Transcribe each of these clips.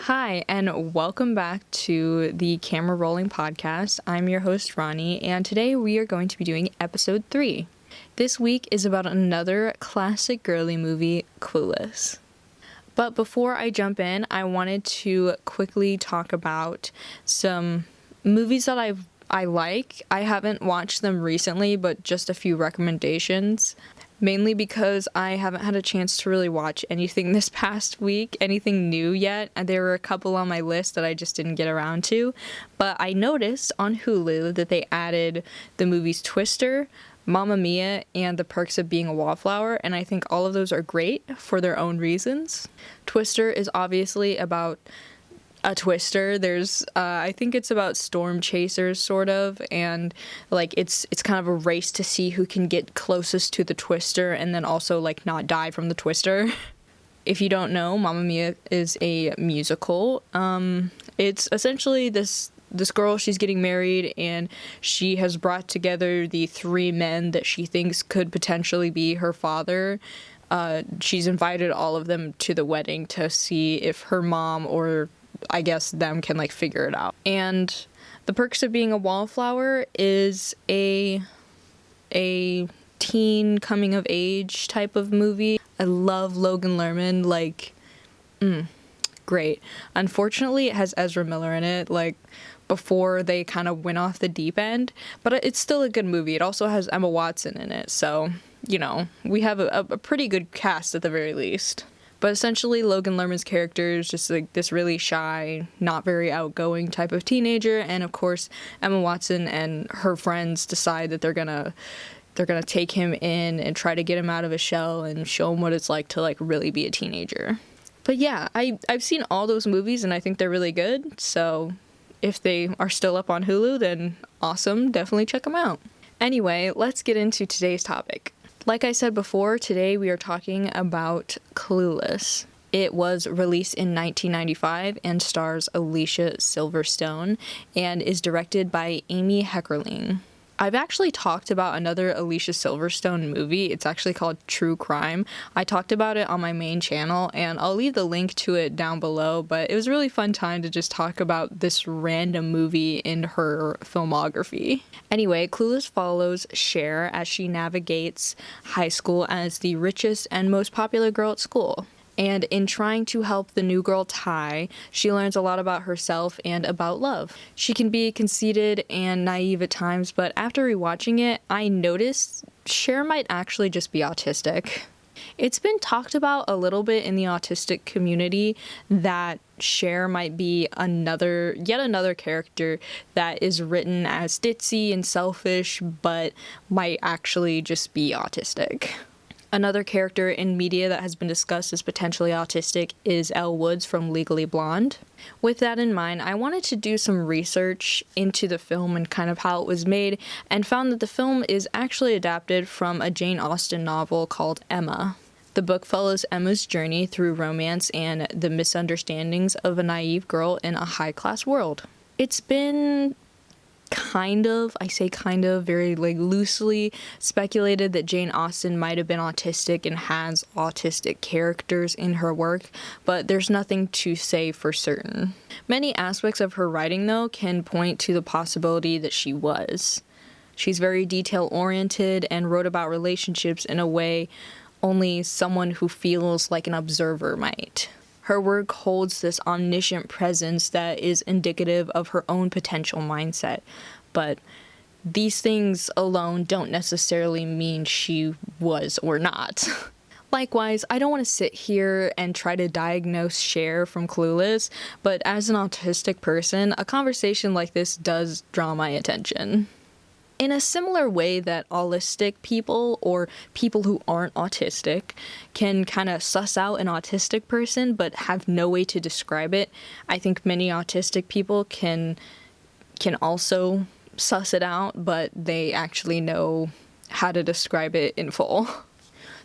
Hi, and welcome back to the Camera Rolling Podcast. I'm your host, Ronnie, and today we are going to be doing episode 3. This week is about another classic girly movie, Clueless. But before I jump in, I wanted to quickly talk about some movies that I like. I haven't watched them recently, but just a few recommendations. Mainly because I haven't had a chance to really watch anything this past week, anything new yet. There were a couple on my list that I just didn't get around to. But I noticed on Hulu that they added the movies Twister, Mamma Mia, and The Perks of Being a Wallflower, and I think all of those are great for their own reasons. Twister is obviously about a twister. There's I think it's about storm chasers sort of, and like it's kind of a race to see who can get closest to the twister and then also like not die from the twister. If you don't know, Mamma Mia is a musical. It's essentially this girl, she's getting married, and she has brought together the 3 men that she thinks could potentially be her father. She's invited all of them to the wedding to see if her mom or I guess them can like figure it out. And The Perks of Being a Wallflower is a teen coming of age type of movie. I love Logan Lerman, great. Unfortunately, it has Ezra Miller in it, like before they kind of went off the deep end, but it's still a good movie. It also has Emma Watson in it, so, you know, we have a pretty good cast at the very least. But essentially, Logan Lerman's character is just like this really shy, not very outgoing type of teenager, and of course, Emma Watson and her friends decide that they're gonna take him in and try to get him out of his shell and show him what it's like to like really be a teenager. But yeah, I've seen all those movies and I think they're really good. So if they are still up on Hulu, then awesome, definitely check them out. Anyway, let's get into today's topic. Like I said before, today we are talking about Clueless. It was released in 1995 and stars Alicia Silverstone and is directed by Amy Heckerling. I've actually talked about another Alicia Silverstone movie. It's actually called True Crime. I talked about it on my main channel, and I'll leave the link to it down below, but it was a really fun time to just talk about this random movie in her filmography. Anyway, Clueless follows Cher as she navigates high school as the richest and most popular girl at school. And in trying to help the new girl Ty, she learns a lot about herself and about love. She can be conceited and naive at times, but after rewatching it, I noticed Cher might actually just be autistic. It's been talked about a little bit in the autistic community that Cher might be yet another character that is written as ditzy and selfish, but might actually just be autistic. Another character in media that has been discussed as potentially autistic is Elle Woods from Legally Blonde. With that in mind, I wanted to do some research into the film and kind of how it was made, and found that the film is actually adapted from a Jane Austen novel called Emma. The book follows Emma's journey through romance and the misunderstandings of a naive girl in a high-class world. It's been very loosely speculated that Jane Austen might have been autistic and has autistic characters in her work, but there's nothing to say for certain. Many aspects of her writing, though, can point to the possibility that she was. She's very detail-oriented and wrote about relationships in a way only someone who feels like an observer might. Her work holds this omniscient presence that is indicative of her own potential mindset, but these things alone don't necessarily mean she was or not. Likewise, I don't want to sit here and try to diagnose Cher from Clueless, but as an autistic person, a conversation like this does draw my attention. In a similar way that autistic people, or people who aren't autistic, can kind of suss out an autistic person but have no way to describe it, I think many autistic people can also suss it out, but they actually know how to describe it in full.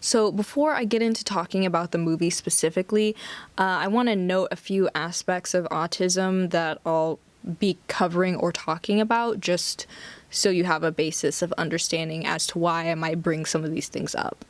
So before I get into talking about the movie specifically, I want to note a few aspects of autism that I'll be covering or talking about, just so you have a basis of understanding as to why I might bring some of these things up.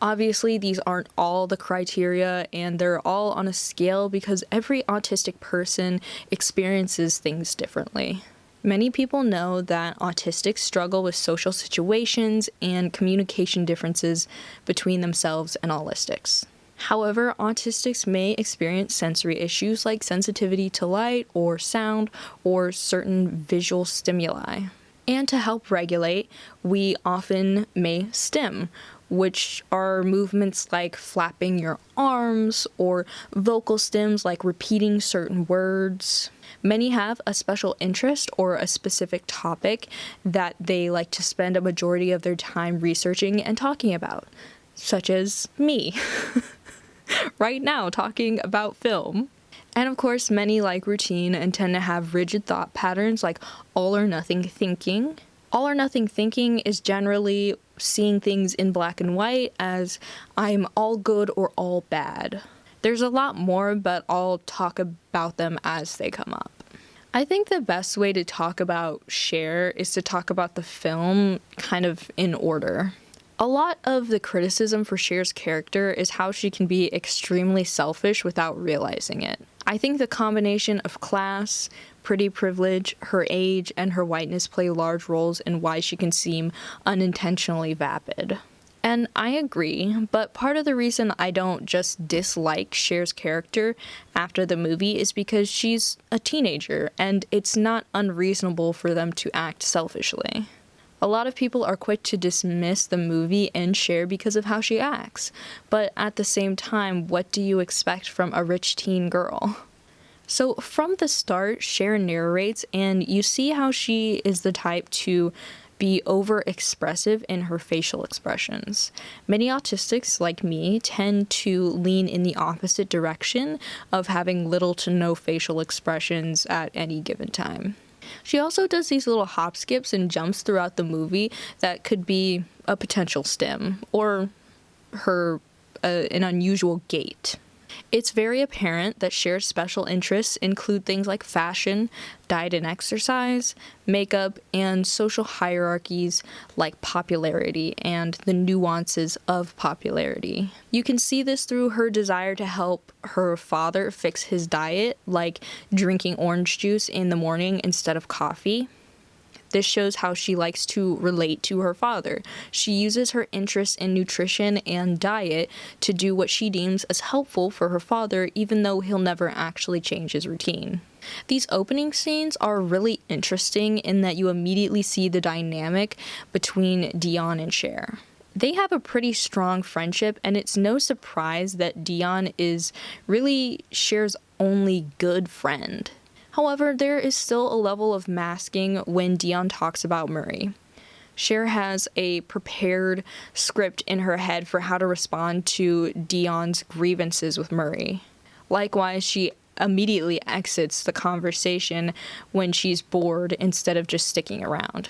Obviously, these aren't all the criteria, and they're all on a scale because every autistic person experiences things differently. Many people know that autistics struggle with social situations and communication differences between themselves and allistics. However, autistics may experience sensory issues like sensitivity to light or sound or certain visual stimuli. And to help regulate, we often may stim, which are movements like flapping your arms or vocal stims like repeating certain words. Many have a special interest or a specific topic that they like to spend a majority of their time researching and talking about, such as me, right now talking about film. And of course, many like routine and tend to have rigid thought patterns like all or nothing thinking. All or nothing thinking is generally seeing things in black and white as I'm all good or all bad. There's a lot more, but I'll talk about them as they come up. I think the best way to talk about Cher is to talk about the film kind of in order. A lot of the criticism for Cher's character is how she can be extremely selfish without realizing it. I think the combination of class, pretty privilege, her age, and her whiteness play large roles in why she can seem unintentionally vapid. And I agree, but part of the reason I don't just dislike Cher's character after the movie is because she's a teenager, and it's not unreasonable for them to act selfishly. A lot of people are quick to dismiss the movie and Cher because of how she acts, but at the same time, what do you expect from a rich teen girl? So from the start, Cher narrates, and you see how she is the type to be over-expressive in her facial expressions. Many autistics, like me, tend to lean in the opposite direction of having little to no facial expressions at any given time. She also does these little hop skips and jumps throughout the movie that could be a potential stim, or an unusual gait. It's very apparent that Cher's special interests include things like fashion, diet and exercise, makeup, and social hierarchies like popularity and the nuances of popularity. You can see this through her desire to help her father fix his diet, like drinking orange juice in the morning instead of coffee. This shows how she likes to relate to her father. She uses her interest in nutrition and diet to do what she deems as helpful for her father, even though he'll never actually change his routine. These opening scenes are really interesting in that you immediately see the dynamic between Dion and Cher. They have a pretty strong friendship, and it's no surprise that Dion is really Cher's only good friend. However, there is still a level of masking when Dion talks about Murray. Cher has a prepared script in her head for how to respond to Dion's grievances with Murray. Likewise, she immediately exits the conversation when she's bored instead of just sticking around.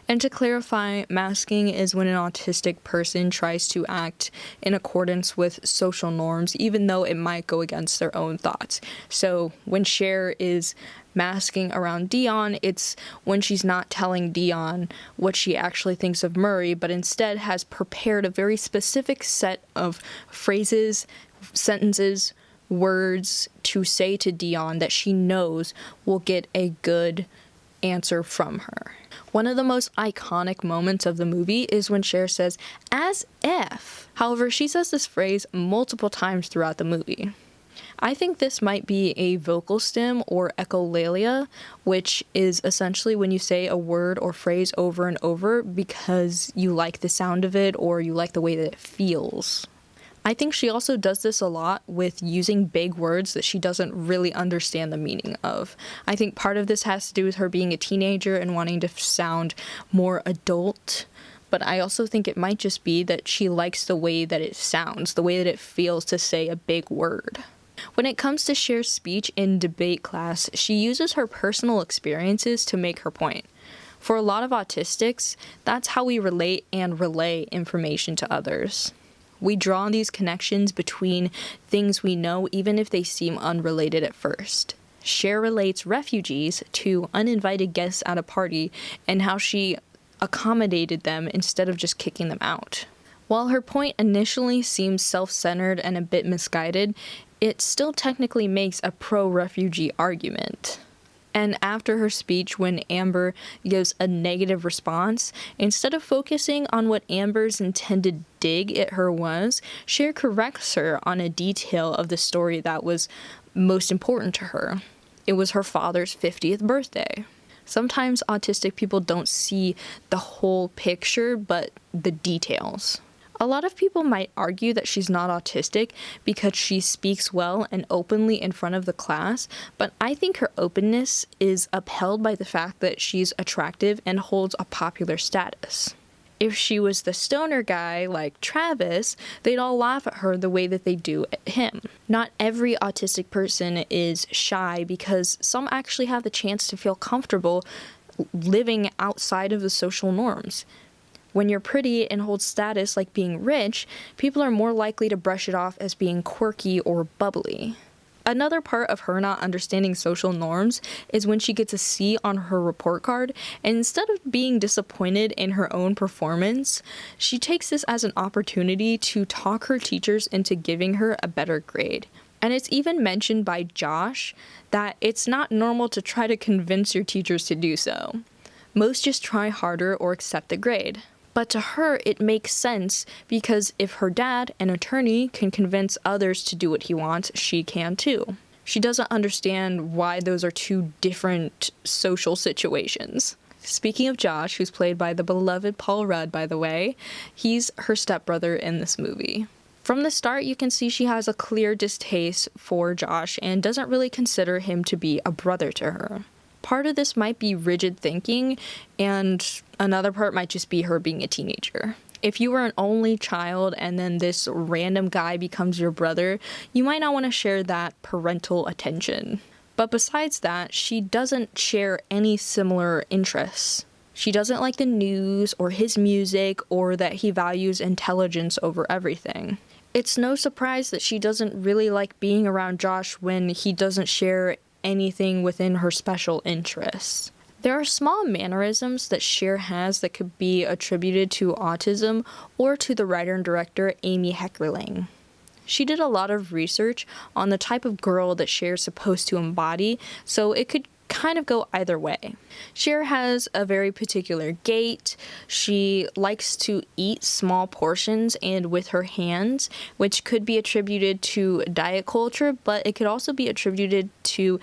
And to clarify, masking is when an autistic person tries to act in accordance with social norms, even though it might go against their own thoughts. So when Cher is masking around Dion, it's when she's not telling Dion what she actually thinks of Murray, but instead has prepared a very specific set of phrases, sentences, words to say to Dion that she knows will get a good answer from her. One of the most iconic moments of the movie is when Cher says, "as if." However, she says this phrase multiple times throughout the movie. I think this might be a vocal stim or echolalia, which is essentially when you say a word or phrase over and over because you like the sound of it or you like the way that it feels. I think she also does this a lot with using big words that she doesn't really understand the meaning of. I think part of this has to do with her being a teenager and wanting to sound more adult, but I also think it might just be that she likes the way that it sounds, the way that it feels to say a big word. When it comes to Cher's speech in debate class, she uses her personal experiences to make her point. For a lot of autistics, that's how we relate and relay information to others. We draw these connections between things we know even if they seem unrelated at first. Cher relates refugees to uninvited guests at a party and how she accommodated them instead of just kicking them out. While her point initially seems self-centered and a bit misguided, it still technically makes a pro-refugee argument. And after her speech, when Amber gives a negative response, instead of focusing on what Amber's intended dig at her was, Cher corrects her on a detail of the story that was most important to her. It was her father's 50th birthday. Sometimes autistic people don't see the whole picture, but the details. A lot of people might argue that she's not autistic because she speaks well and openly in front of the class, but I think her openness is upheld by the fact that she's attractive and holds a popular status. If she was the stoner guy like Travis, they'd all laugh at her the way that they do at him. Not every autistic person is shy because some actually have the chance to feel comfortable living outside of the social norms. When you're pretty and hold status like being rich, people are more likely to brush it off as being quirky or bubbly. Another part of her not understanding social norms is when she gets a C on her report card, and instead of being disappointed in her own performance, she takes this as an opportunity to talk her teachers into giving her a better grade. And it's even mentioned by Josh that it's not normal to try to convince your teachers to do so. Most just try harder or accept the grade. But to her, it makes sense because if her dad, an attorney, can convince others to do what he wants, she can too. She doesn't understand why those are two different social situations. Speaking of Josh, who's played by the beloved Paul Rudd, by the way, he's her stepbrother in this movie. From the start, you can see she has a clear distaste for Josh and doesn't really consider him to be a brother to her. Part of this might be rigid thinking, and another part might just be her being a teenager. If you were an only child and then this random guy becomes your brother, you might not want to share that parental attention. But besides that, she doesn't share any similar interests. She doesn't like the news or his music or that he values intelligence over everything. It's no surprise that she doesn't really like being around Josh when he doesn't share anything within her special interests. There are small mannerisms that Cher has that could be attributed to autism or to the writer and director Amy Heckerling. She did a lot of research on the type of girl that Cher's supposed to embody, so it could kind of go either way. Cher has a very particular gait. She likes to eat small portions and with her hands, which could be attributed to diet culture, but it could also be attributed to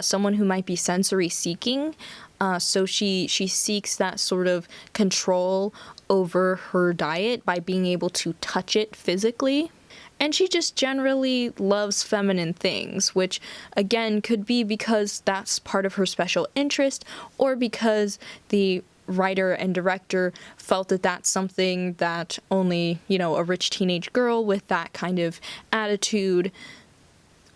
someone who might be sensory seeking. So she seeks that sort of control over her diet by being able to touch it physically. And she just generally loves feminine things, which again could be because that's part of her special interest or because the writer and director felt that that's something that only, a rich teenage girl with that kind of attitude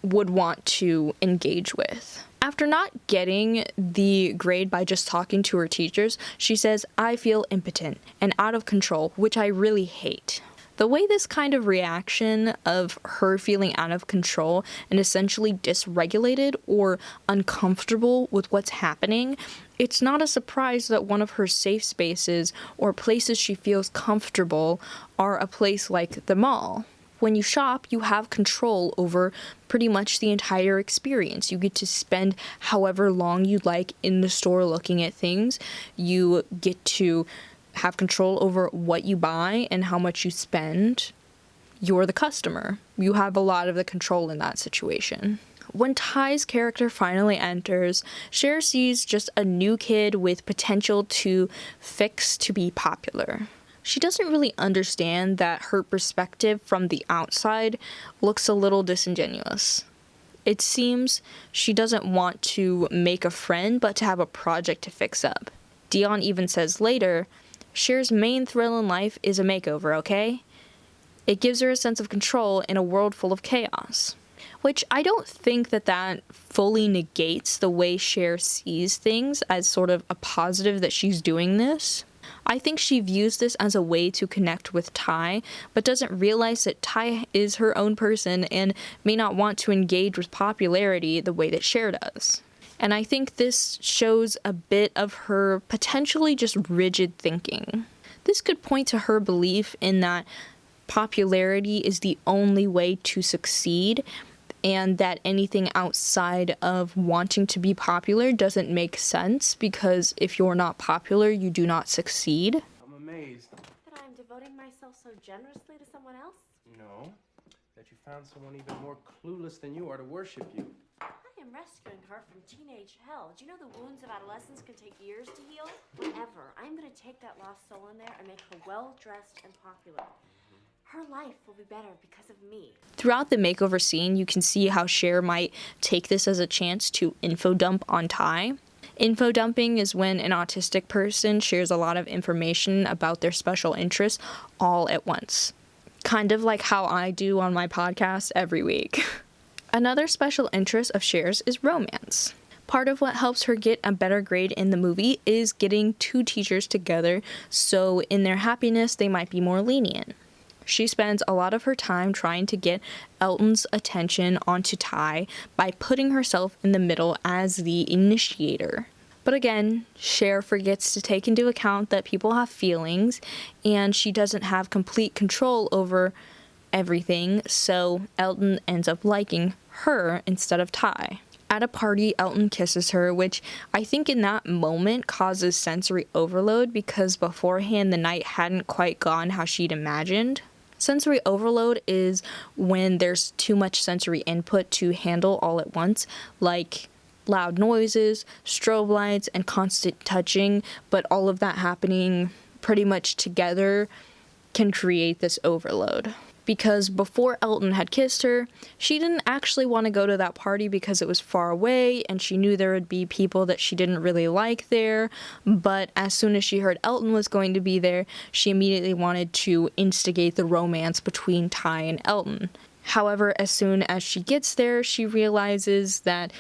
would want to engage with. After not getting the grade by just talking to her teachers, she says, "I feel impotent and out of control, which I really hate." The way this kind of reaction of her feeling out of control and essentially dysregulated or uncomfortable with what's happening, it's not a surprise that one of her safe spaces or places she feels comfortable are a place like the mall. When you shop, you have control over pretty much the entire experience. You get to spend however long you'd like in the store looking at things. You get to have control over what you buy and how much you spend. You're the customer. You have a lot of the control in that situation. When Ty's character finally enters, Cher sees just a new kid with potential to fix to be popular. She doesn't really understand that her perspective from the outside looks a little disingenuous. It seems she doesn't want to make a friend, but to have a project to fix up. Dion even says later, Cher's main thrill in life is a makeover, okay? It gives her a sense of control in a world full of chaos. Which I don't think that fully negates the way Cher sees things as sort of a positive that she's doing this. I think she views this as a way to connect with Ty, but doesn't realize that Ty is her own person and may not want to engage with popularity the way that Cher does. And I think this shows a bit of her potentially just rigid thinking. This could point to her belief in that popularity is the only way to succeed, and that anything outside of wanting to be popular doesn't make sense, because if you're not popular, you do not succeed. I'm amazed. That I'm devoting myself so generously to someone else? No, that you found someone even more clueless than you are to worship you. I am rescuing her from teenage hell. Do you know the wounds of adolescence can take years to heal? Whatever. I'm gonna take that lost soul in there and make her well-dressed and popular. Her life will be better because of me. Throughout the makeover scene, you can see how Cher might take this as a chance to info dump on Ty. Info dumping is when an autistic person shares a lot of information about their special interests all at once. Kind of like how I do on my podcast every week. Another special interest of Cher's is romance. Part of what helps her get a better grade in the movie is getting two teachers together, so in their happiness they might be more lenient. She spends a lot of her time trying to get Elton's attention onto Ty by putting herself in the middle as the initiator. But again, Cher forgets to take into account that people have feelings, and she doesn't have complete control over everything, so Elton ends up liking her instead of Ty. At a party, Elton kisses her, which I think in that moment causes sensory overload, because beforehand the night hadn't quite gone how she'd imagined. Sensory overload is when there's too much sensory input to handle all at once, like loud noises, strobe lights, and constant touching, but all of that happening pretty much together can create this overload. Because before Elton had kissed her, she didn't actually want to go to that party because it was far away and she knew there would be people that she didn't really like there. But as soon as she heard Elton was going to be there, she immediately wanted to instigate the romance between Ty and Elton. However, as soon as she gets there, she realizes that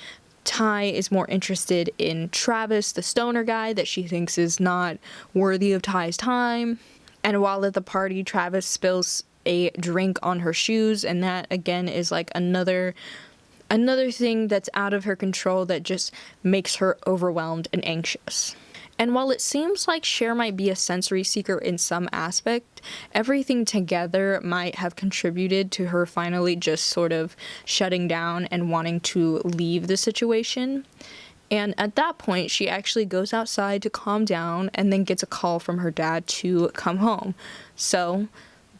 Ty is more interested in Travis, the stoner guy that she thinks is not worthy of Ty's time. And while at the party, Travis spills a drink on her shoes, and that again is like another thing that's out of her control that just makes her overwhelmed and anxious. And while it seems like Cher might be a sensory seeker in some aspect, everything together might have contributed to her finally just sort of shutting down and wanting to leave the situation. And at that point, she actually goes outside to calm down and then gets a call from her dad to come home. So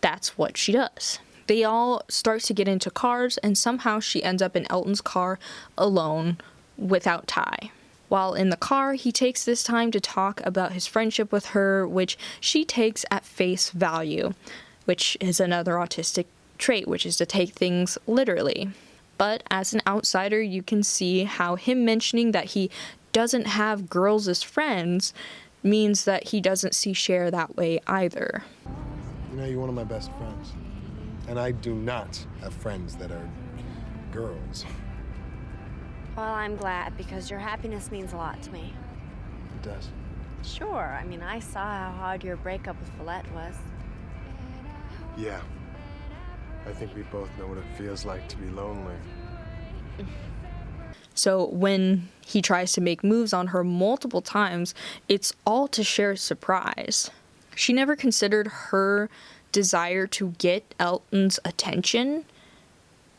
that's what she does. They all start to get into cars, and somehow she ends up in Elton's car alone without Ty. While in the car, he takes this time to talk about his friendship with her, which she takes at face value, which is another autistic trait, which is to take things literally. But as an outsider, you can see how him mentioning that he doesn't have girls as friends means that he doesn't see Cher that way either. You know, you're one of my best friends. And I do not have friends that are girls. Well, I'm glad, because your happiness means a lot to me. It does. Sure. I mean, I saw how hard your breakup with Follette was. Yeah. I think we both know what it feels like to be lonely. So when he tries to make moves on her multiple times, it's all to Cher's surprise. She never considered her desire to get Elton's attention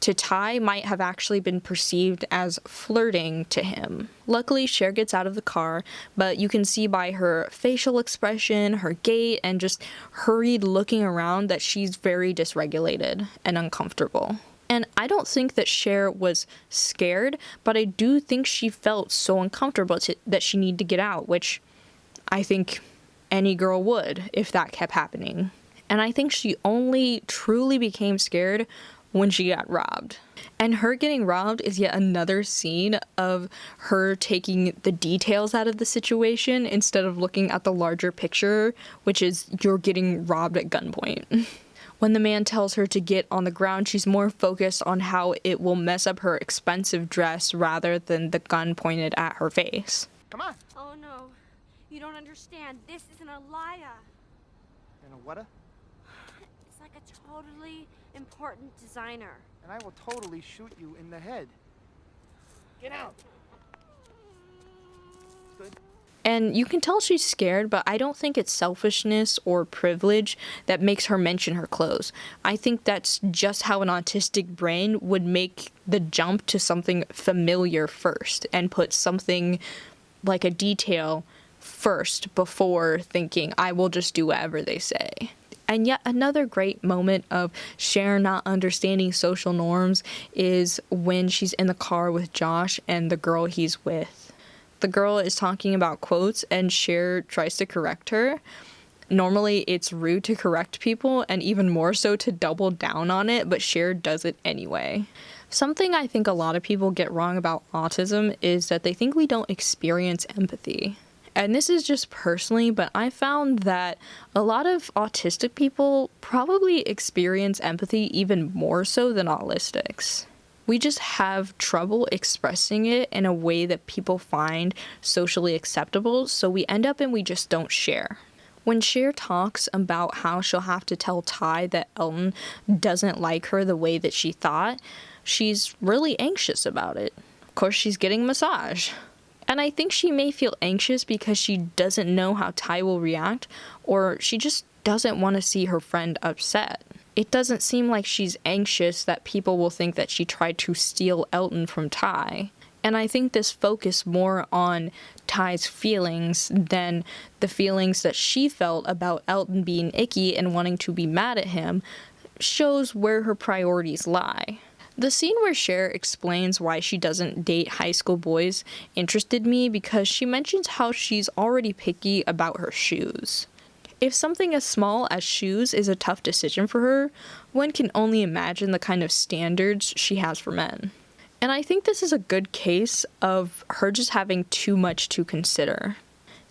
to Ty might have actually been perceived as flirting to him. Luckily, Cher gets out of the car, but you can see by her facial expression, her gait, and just hurried looking around that she's very dysregulated and uncomfortable. And I don't think that Cher was scared, but I do think she felt so uncomfortable that she needed to get out, which I think any girl would if that kept happening. And I think she only truly became scared when she got robbed. And her getting robbed is yet another scene of her taking the details out of the situation instead of looking at the larger picture, which is you're getting robbed at gunpoint. When the man tells her to get on the ground, she's more focused on how it will mess up her expensive dress rather than the gun pointed at her face. Come on. Oh, no. You don't understand. This isn't a liar. And a what? It's like a totally important designer. And I will totally shoot you in the head. Get out. Good. And you can tell she's scared, but I don't think it's selfishness or privilege that makes her mention her clothes. I think that's just how an autistic brain would make the jump to something familiar first and put something like a detail first before thinking, I will just do whatever they say. And yet another great moment of Cher not understanding social norms is when she's in the car with Josh and the girl he's with. The girl is talking about quotes and Cher tries to correct her. Normally it's rude to correct people and even more so to double down on it, but Cher does it anyway. Something I think a lot of people get wrong about autism is that they think we don't experience empathy. And this is just personally, but I found that a lot of autistic people probably experience empathy even more so than autistics. We just have trouble expressing it in a way that people find socially acceptable, so we end up and we just don't share. When Cher talks about how she'll have to tell Ty that Elton doesn't like her the way that she thought, she's really anxious about it. Of course, she's getting a massage. And I think she may feel anxious because she doesn't know how Ty will react, or she just doesn't want to see her friend upset. It doesn't seem like she's anxious that people will think that she tried to steal Elton from Ty. And I think this focus more on Ty's feelings than the feelings that she felt about Elton being icky and wanting to be mad at him shows where her priorities lie. The scene where Cher explains why she doesn't date high school boys interested me because she mentions how she's already picky about her shoes. If something as small as shoes is a tough decision for her, one can only imagine the kind of standards she has for men. And I think this is a good case of her just having too much to consider.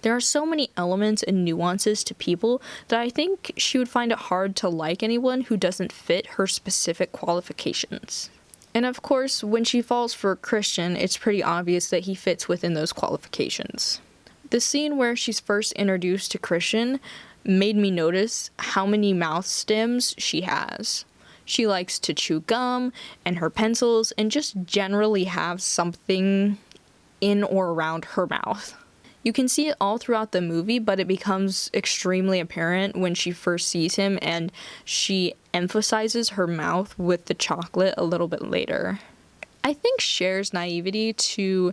There are so many elements and nuances to people that I think she would find it hard to like anyone who doesn't fit her specific qualifications. And of course, when she falls for Christian, it's pretty obvious that he fits within those qualifications. The scene where she's first introduced to Christian made me notice how many mouth stems she has. She likes to chew gum and her pencils and just generally have something in or around her mouth. You can see it all throughout the movie, but it becomes extremely apparent when she first sees him and she emphasizes her mouth with the chocolate a little bit later. I think Cher's naivety to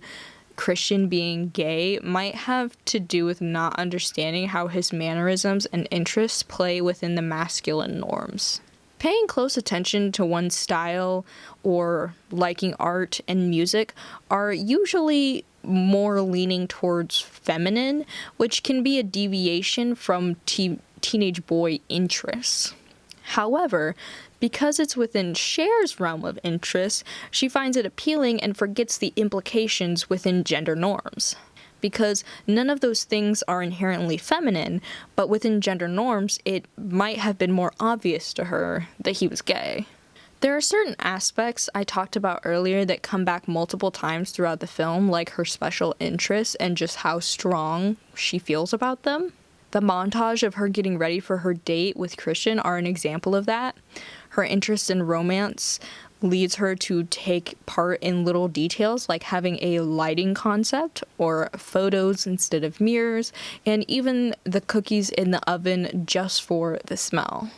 Christian being gay might have to do with not understanding how his mannerisms and interests play within the masculine norms. Paying close attention to one's style or liking art and music are usually more leaning towards feminine, which can be a deviation from teenage boy interests. However, because it's within Cher's realm of interest, she finds it appealing and forgets the implications within gender norms. Because none of those things are inherently feminine, but within gender norms, it might have been more obvious to her that he was gay. There are certain aspects I talked about earlier that come back multiple times throughout the film, like her special interests and just how strong she feels about them. The montage of her getting ready for her date with Christian are an example of that. Her interest in romance leads her to take part in little details like having a lighting concept or photos instead of mirrors, and even the cookies in the oven just for the smell.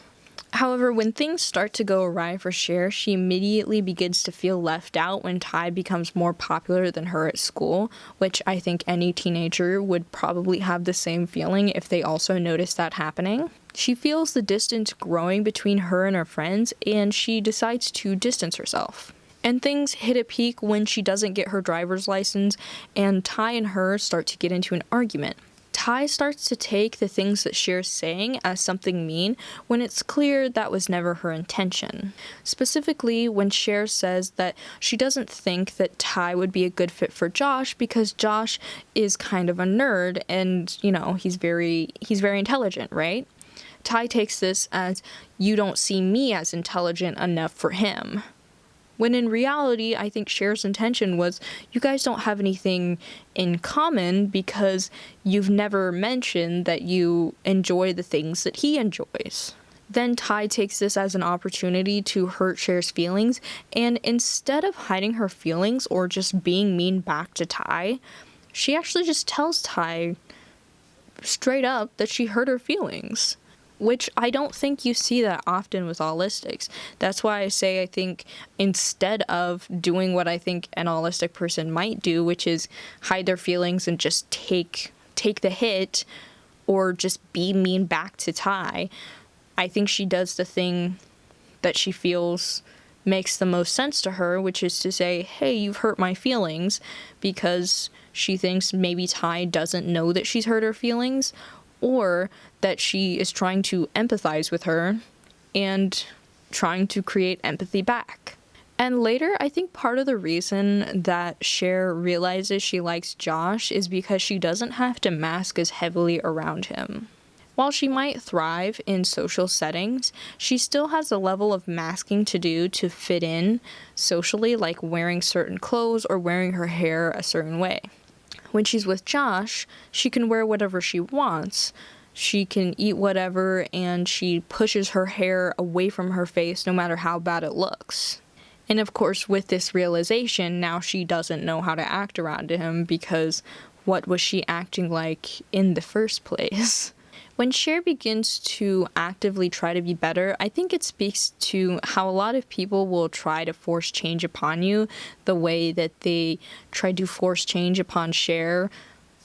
However, when things start to go awry for Cher, she immediately begins to feel left out when Ty becomes more popular than her at school, which I think any teenager would probably have the same feeling if they also noticed that happening. She feels the distance growing between her and her friends, and she decides to distance herself. And things hit a peak when she doesn't get her driver's license, and Ty and her start to get into an argument. Ty starts to take the things that Cher's saying as something mean when it's clear that was never her intention. Specifically, when Cher says that she doesn't think that Ty would be a good fit for Josh because Josh is kind of a nerd and, he's very intelligent, right? Ty takes this as, you don't see me as intelligent enough for him. When in reality, I think Cher's intention was, you guys don't have anything in common because you've never mentioned that you enjoy the things that he enjoys. Then Ty takes this as an opportunity to hurt Cher's feelings, and instead of hiding her feelings or just being mean back to Ty, she actually just tells Ty straight up that she hurt her feelings, which I don't think you see that often with Aulistics. That's why I say I think instead of doing what I think an Aulistic person might do, which is hide their feelings and just take the hit or just be mean back to Ty, I think she does the thing that she feels makes the most sense to her, which is to say, hey, you've hurt my feelings, because she thinks maybe Ty doesn't know that she's hurt her feelings, or that she is trying to empathize with her and trying to create empathy back. And later, I think part of the reason that Cher realizes she likes Josh is because she doesn't have to mask as heavily around him. While she might thrive in social settings, she still has a level of masking to do to fit in socially, like wearing certain clothes or wearing her hair a certain way. When she's with Josh, she can wear whatever she wants. She can eat whatever, and she pushes her hair away from her face no matter how bad it looks. And of course, with this realization, now she doesn't know how to act around him, because what was she acting like in the first place? When Cher begins to actively try to be better, I think it speaks to how a lot of people will try to force change upon you, the way that they tried to force change upon Cher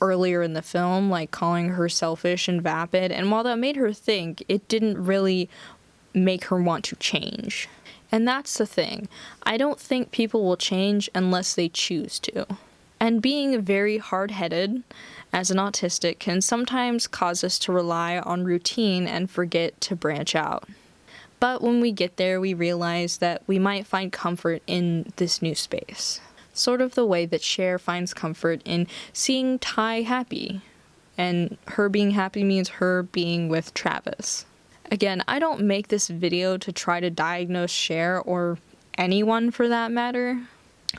earlier in the film, like calling her selfish and vapid. And while that made her think, it didn't really make her want to change. And that's the thing. I don't think people will change unless they choose to. And being very hard-headed as an autistic can sometimes cause us to rely on routine and forget to branch out. But when we get there, we realize that we might find comfort in this new space. Sort of the way that Cher finds comfort in seeing Ty happy. And her being happy means her being with Travis. Again, I don't make this video to try to diagnose Cher, or anyone for that matter.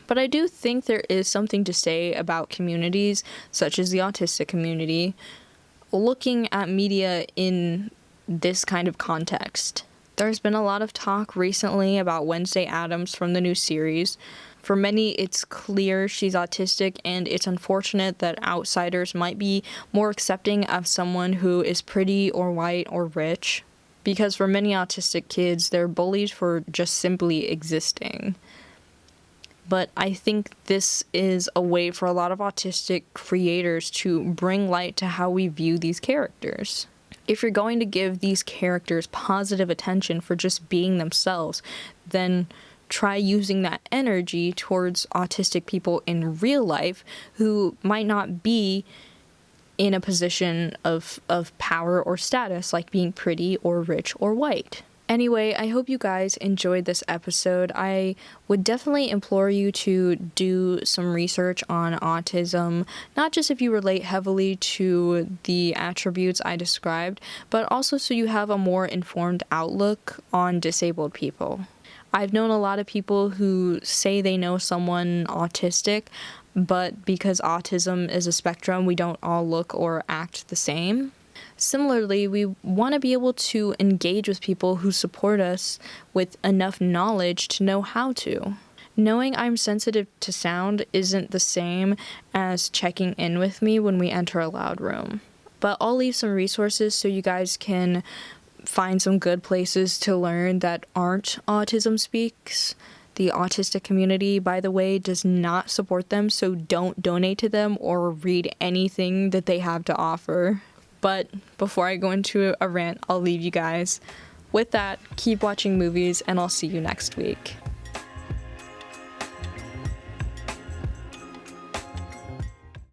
But I do think there is something to say about communities, such as the autistic community, looking at media in this kind of context. There's been a lot of talk recently about Wednesday Addams from the new series. For many, it's clear she's autistic, and it's unfortunate that outsiders might be more accepting of someone who is pretty or white or rich. Because for many autistic kids, they're bullied for just simply existing. But I think this is a way for a lot of autistic creators to bring light to how we view these characters. If you're going to give these characters positive attention for just being themselves, then try using that energy towards autistic people in real life who might not be in a position of power or status, like being pretty or rich or white. Anyway, I hope you guys enjoyed this episode. I would definitely implore you to do some research on autism, not just if you relate heavily to the attributes I described, but also so you have a more informed outlook on disabled people. I've known a lot of people who say they know someone autistic, but because autism is a spectrum, we don't all look or act the same. Similarly, we want to be able to engage with people who support us with enough knowledge to know how to. Knowing I'm sensitive to sound isn't the same as checking in with me when we enter a loud room. But I'll leave some resources so you guys can find some good places to learn that aren't Autism Speaks. The autistic community, by the way, does not support them, so don't donate to them or read anything that they have to offer. But before I go into a rant, I'll leave you guys. With that, keep watching movies, and I'll see you next week.